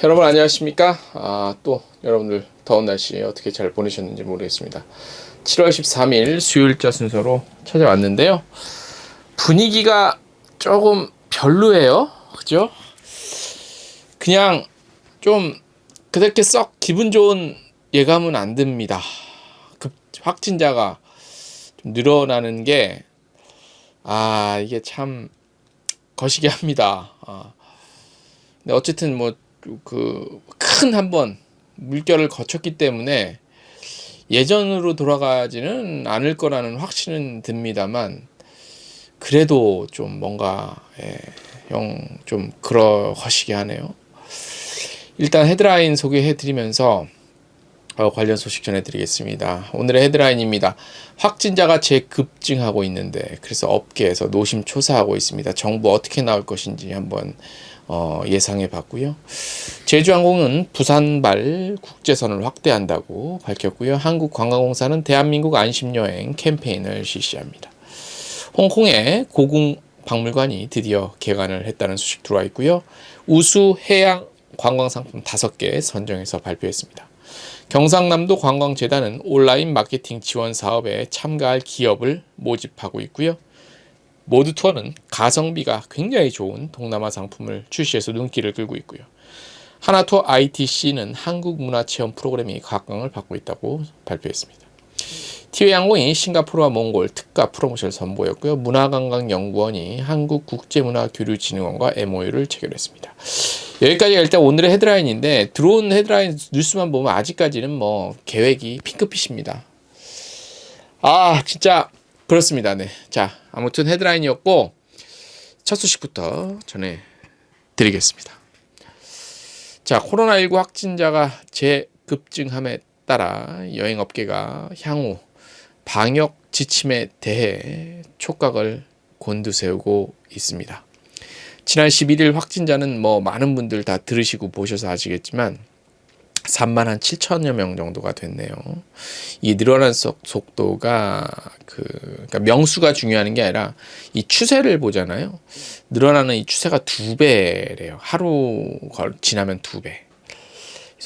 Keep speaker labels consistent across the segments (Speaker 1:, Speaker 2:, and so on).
Speaker 1: 여러분 안녕하십니까? 또 여러분들 더운 날씨에 어떻게 잘 보내셨는지 모르겠습니다. 7월 13일 수요일자 순서로 찾아왔는데요. 분위기가 조금 별로예요. 그죠? 그냥 좀 그렇게 썩 기분 좋은 예감은 안 듭니다. 확진자가 좀 늘어나는 게 이게 참 거시기 합니다. 근데 어쨌든 뭐 큰 한번 물결을 거쳤기 때문에 예전으로 돌아가지는 않을 거라는 확신은 듭니다만, 그래도 좀 뭔가 좀 그러하시게 하네요. 일단 헤드라인 소개해드리면서 관련 소식 전해드리겠습니다. 오늘의 헤드라인입니다. 확진자가 재급증하고 있는데 그래서 업계에서 노심초사하고 있습니다. 정부 어떻게 나올 것인지 한번 예상해 봤고요. 제주항공은 부산발 국제선을 확대한다고 밝혔고요. 한국관광공사는 대한민국 안심여행 캠페인을 실시합니다. 홍콩의 고궁 박물관이 드디어 개관을 했다는 소식 들어와 있고요. 우수 해양 관광상품 5개 선정해서 발표했습니다. 경상남도 관광재단은 온라인 마케팅 지원 사업에 참가할 기업을 모집하고 있고요. 모두투어는 가성비가 굉장히 좋은 동남아 상품을 출시해서 눈길을 끌고 있고요. 하나투어 ITC는 한국문화체험 프로그램이 각광을 받고 있다고 발표했습니다. 티웨이항공이 싱가포르와 몽골 특가 프로모션을 선보였고요. 문화관광연구원이 한국국제문화교류진흥원과 MOU를 체결했습니다. 여기까지가 일단 오늘의 헤드라인인데, 들어온 헤드라인 뉴스만 보면 아직까지는 뭐 계획이 핑크빛입니다. 진짜 그렇습니다. 네. 자, 아무튼 헤드라인이었고 첫 소식부터 전해드리겠습니다. 자, 코로나19 확진자가 재급증함에 따라 여행업계가 향후 방역 지침에 대해 촉각을 곤두세우고 있습니다. 지난 11일 확진자는 많은 분들 다 들으시고 보셔서 아시겠지만 3만 7천여 명 정도가 됐네요. 이 늘어난 속도가 그러니까 명수가 중요한 게 아니라 이 추세를 보잖아요. 늘어나는 이 추세가 2배래요. 하루 지나면 2배.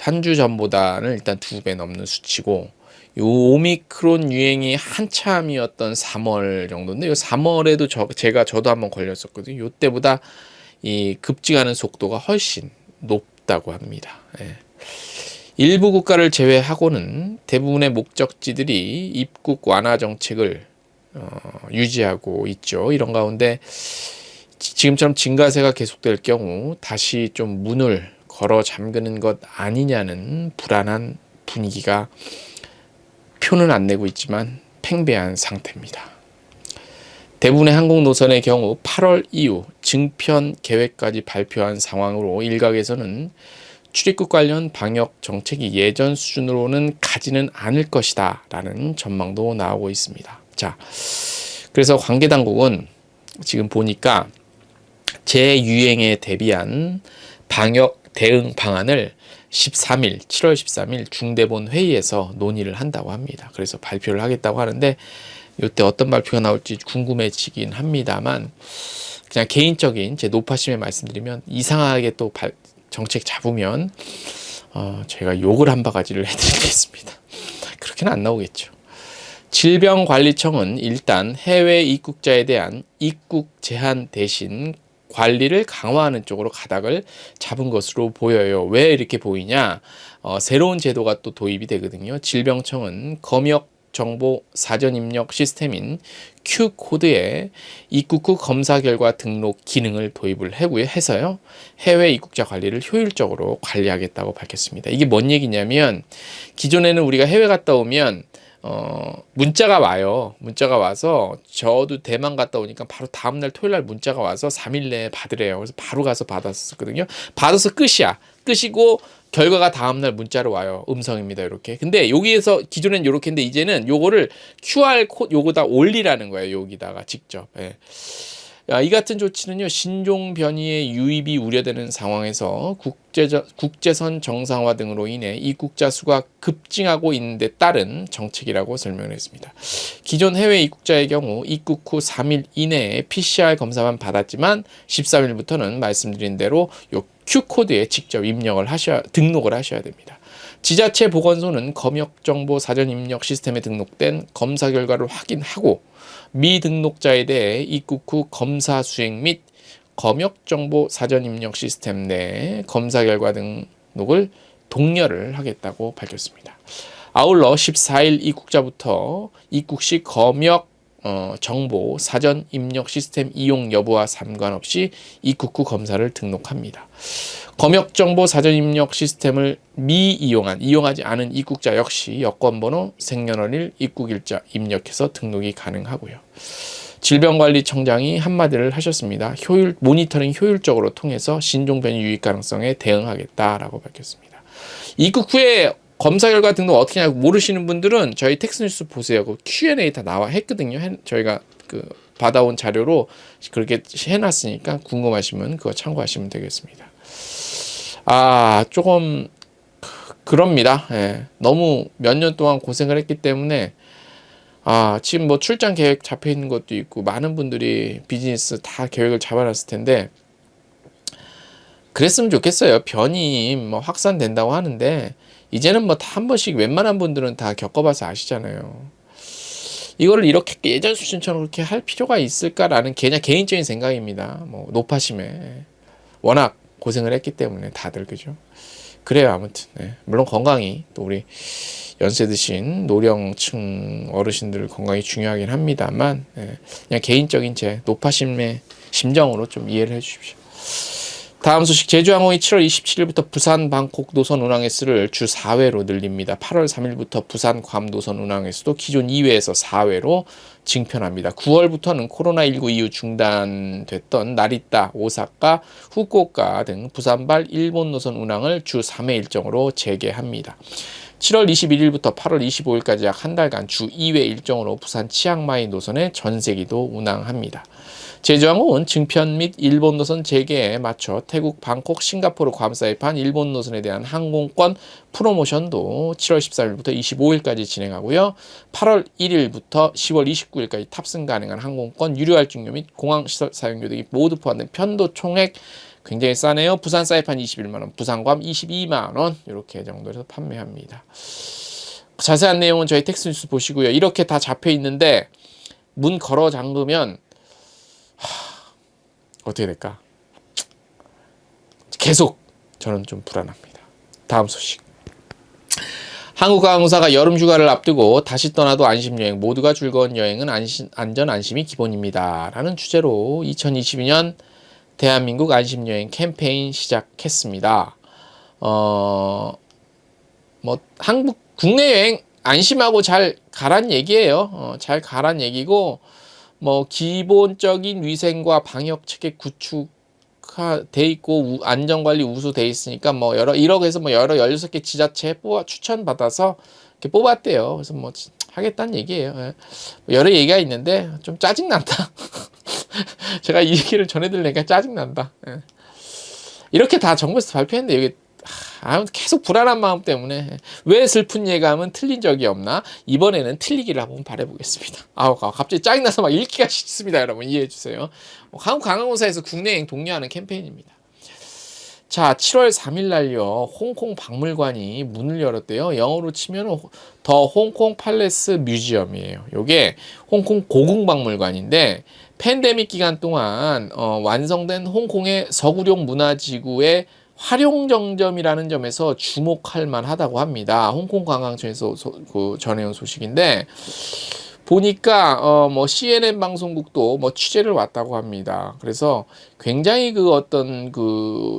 Speaker 1: 한 주 전보다는 일단 2배 넘는 수치고, 요 오미크론 유행이 한참이었던 3월 정도인데, 요 3월에도 저도 한번 걸렸었거든요. 요 때보다 이 급증하는 속도가 훨씬 높다고 합니다. 일부 국가를 제외하고는 대부분의 목적지들이 입국 완화 정책을 유지하고 있죠. 이런 가운데 지금처럼 증가세가 계속될 경우 다시 좀 문을 걸어 잠그는 것 아니냐는 불안한 분위기가 표는 안 내고 있지만 팽배한 상태입니다. 대부분의 항공 노선의 경우 8월 이후 증편 계획까지 발표한 상황으로 일각에서는 출입국 관련 방역 정책이 예전 수준으로는 가지는 않을 것이다 라는 전망도 나오고 있습니다. 자, 그래서 관계당국은 지금 보니까 재유행에 대비한 방역 대응 방안을 7월 13일 중대본 회의에서 논의를 한다고 합니다. 그래서 발표를 하겠다고 하는데, 이때 어떤 발표가 나올지 궁금해지긴 합니다만, 그냥 개인적인 제 노파심에 말씀드리면, 이상하게 또 정책 잡으면 제가 욕을 한 바가지를 해드리겠습니다. 그렇게는 안 나오겠죠. 질병관리청은 일단 해외 입국자에 대한 입국 제한 대신 관리를 강화하는 쪽으로 가닥을 잡은 것으로 보여요. 왜 이렇게 보이냐? 새로운 제도가 또 도입이 되거든요. 질병청은 검역 정보 사전 입력 시스템인 Q코드에 입국 후 검사 결과 등록 기능을 도입을 해서요. 해외 입국자 관리를 효율적으로 관리하겠다고 밝혔습니다. 이게 뭔 얘기냐면, 기존에는 우리가 해외 갔다 오면 문자가 와요. 문자가 와서, 저도 대만 갔다 오니까 바로 다음날 토요일날 문자가 와서 3일 내에 받으래요. 그래서 바로 가서 받았었거든요. 받아서 끝이야. 끝이고 결과가 다음날 문자로 와요. 음성입니다. 이렇게. 근데 여기에서 기존엔 이렇게 했는데, 이제는 요거를 QR 코드 요거다 올리라는 거예요. 여기다가 직접. 이 같은 조치는요, 신종 변이의 유입이 우려되는 상황에서 국제선 정상화 등으로 인해 입국자 수가 급증하고 있는 데 따른 정책이라고 설명을 했습니다. 기존 해외 입국자의 경우 입국 후 3일 이내에 PCR 검사만 받았지만 13일부터는 말씀드린 대로 요 Q코드에 직접 등록을 하셔야 됩니다. 지자체 보건소는 검역정보 사전 입력 시스템에 등록된 검사 결과를 확인하고 미등록자에 대해 입국 후 검사 수행 및 검역정보 사전 입력 시스템 내 검사 결과 등록을 독려를 하겠다고 밝혔습니다. 아울러 14일 입국자부터 입국 시 검역 정보 사전 입력 시스템 이용 여부와 상관없이 입국 후 검사를 등록합니다. 검역 정보 사전 입력 시스템을 이용하지 않은 입국자 역시 여권번호, 생년월일, 입국일자 입력해서 등록이 가능하고요. 질병관리청장이 한마디를 하셨습니다. 모니터링 효율적으로 통해서 신종변이 유입 가능성에 대응하겠다라고 밝혔습니다. 입국 후에 검사 결과 등록 어떻게 하냐고 모르시는 분들은 저희 텍스뉴스 보세요. 그 Q&A 다 했거든요. 저희가 받아온 자료로 그렇게 해놨으니까 궁금하시면 그거 참고하시면 되겠습니다. 조금 그럽니다. 예. 너무 몇 년 동안 고생을 했기 때문에 지금 뭐 출장 계획 잡혀 있는 것도 있고 많은 분들이 비즈니스 다 계획을 잡아놨을 텐데 그랬으면 좋겠어요. 변이 뭐 확산된다고 하는데 이제는 뭐 다 한 번씩 웬만한 분들은 다 겪어봐서 아시잖아요. 이거를 이렇게 예전 수준처럼 그렇게 할 필요가 있을까라는 그냥 개인적인 생각입니다. 뭐 노파심에 워낙 고생을 했기 때문에 다들 그죠. 그래요. 아무튼 물론 건강이 또 우리 연세 드신 노령층 어르신들 건강이 중요하긴 합니다만 그냥 개인적인 제 노파심의 심정으로 좀 이해를 해주십시오. 다음 소식, 제주항공이 7월 27일부터 부산 방콕 노선 운항 횟수를 주 4회로 늘립니다. 8월 3일부터 부산 괌 노선 운항 횟수도 기존 2회에서 4회로 증편합니다. 9월부터는 코로나19 이후 중단됐던 나리타, 오사카, 후쿠오카 등 부산발 일본 노선 운항을 주 3회 일정으로 재개합니다. 7월 21일부터 8월 25일까지 약 한 달간 주 2회 일정으로 부산 치앙마이 노선의 전세기도 운항합니다. 제주항공은 증편 및 일본 노선 재개에 맞춰 태국 방콕, 싱가포르, 괌, 사이판 일본 노선에 대한 항공권 프로모션도 7월 13일부터 25일까지 진행하고요. 8월 1일부터 10월 29일까지 탑승 가능한 항공권, 유료 할증료 및 공항시설 사용료 등이 모두 포함된 편도 총액 굉장히 싸네요. 부산 사이판 21만원, 부산 괌 22만원 이렇게 정도에서 판매합니다. 자세한 내용은 저희 텍스뉴스 보시고요. 이렇게 다 잡혀 있는데 문 걸어 잠그면 어떻게 될까? 계속 저는 좀 불안합니다. 다음 소식. 한국항공사가 여름 휴가를 앞두고 다시 떠나도 안심여행, 모두가 즐거운 여행은 안전 안심이 기본입니다. 라는 주제로 2022년 대한민국 안심여행 캠페인 시작했습니다. 국내 여행 안심하고 잘 가란 얘기예요. 잘 가란 얘기고 기본적인 위생과 방역 체계 구축돼 있고 안전관리 우수돼 있으니까 여러 16개 지자체 추천받아서 이렇게 뽑았대요. 그래서 하겠다는 얘기예요. 여러 얘기가 있는데 좀 짜증난다. 제가 이 얘기를 전해드리니까 짜증난다. 이렇게 다 정부에서 발표했는데 이게 계속 불안한 마음 때문에 왜 슬픈 예감은 틀린 적이 없나? 이번에는 틀리기를 한번 바라보겠습니다. 갑자기 짜증나서 막 읽기가 싫습니다. 여러분 이해해주세요. 한국관광공사에서 국내여행 독려하는 캠페인입니다. 자, 7월 3일 날요 홍콩 박물관이 문을 열었대요. 영어로 치면 더 홍콩 팔레스 뮤지엄이에요. 요게 홍콩 고궁박물관인데 팬데믹 기간 동안 완성된 홍콩의 서구룡 문화지구의 활용정점이라는 점에서 주목할 만하다고 합니다. 홍콩 관광청에서 전해온 소식인데 보니까 CNN 방송국도 취재를 왔다고 합니다. 그래서 굉장히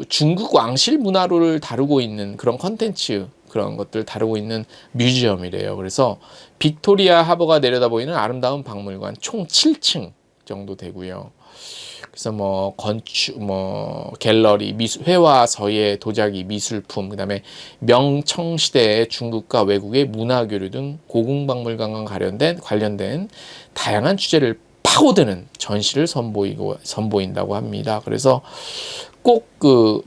Speaker 1: 중국 왕실 문화를 다루고 있는 그런 컨텐츠 그런 것들 다루고 있는 뮤지엄이래요. 그래서 빅토리아 하버가 내려다 보이는 아름다운 박물관 총 7층 정도 되고요. 그래서 갤러리, 회화, 서예, 도자기, 미술품, 그다음에 명청시대의 중국과 외국의 문화교류 등 고궁박물관과 관련된 다양한 주제를 파고드는 전시를 선보인다고 합니다. 그래서 꼭 또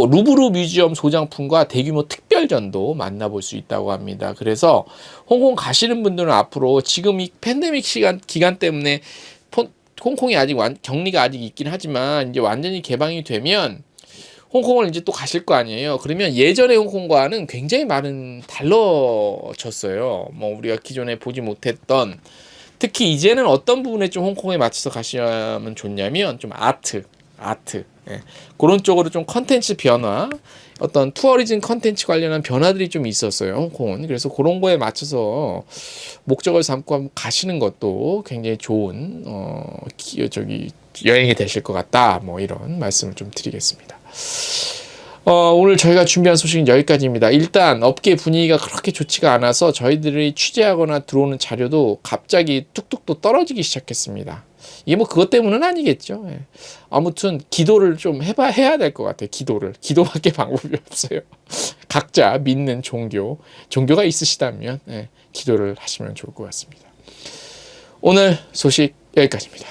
Speaker 1: 루브르 뮤지엄 소장품과 대규모 특별전도 만나볼 수 있다고 합니다. 그래서 홍콩 가시는 분들은 앞으로 지금 이 팬데믹 기간 때문에 홍콩이 아직 격리가 아직 있긴 하지만 이제 완전히 개방이 되면 홍콩을 이제 또 가실 거 아니에요. 그러면 예전의 홍콩과는 굉장히 많은 달라졌어요. 뭐 우리가 기존에 보지 못했던, 특히 이제는 어떤 부분에 좀 홍콩에 맞춰서 가시면 좋냐면 좀 아트. 예. 그런 쪽으로 좀 컨텐츠 변화, 어떤 투어리즘 컨텐츠 관련한 변화들이 좀 있었어요, 홍콩은. 그래서 그런 거에 맞춰서 목적을 삼고 한번 가시는 것도 굉장히 좋은 여행이 되실 것 같다. 뭐 이런 말씀을 좀 드리겠습니다. 오늘 저희가 준비한 소식은 여기까지입니다. 일단 업계 분위기가 그렇게 좋지가 않아서 저희들이 취재하거나 들어오는 자료도 갑자기 뚝뚝 또 떨어지기 시작했습니다. 이게 뭐 그것 때문은 아니겠죠. 예. 아무튼 기도를 좀 해야 될 것 같아요. 기도밖에 방법이 없어요. 각자 믿는 종교가 있으시다면 기도를 하시면 좋을 것 같습니다. 오늘 소식 여기까지입니다.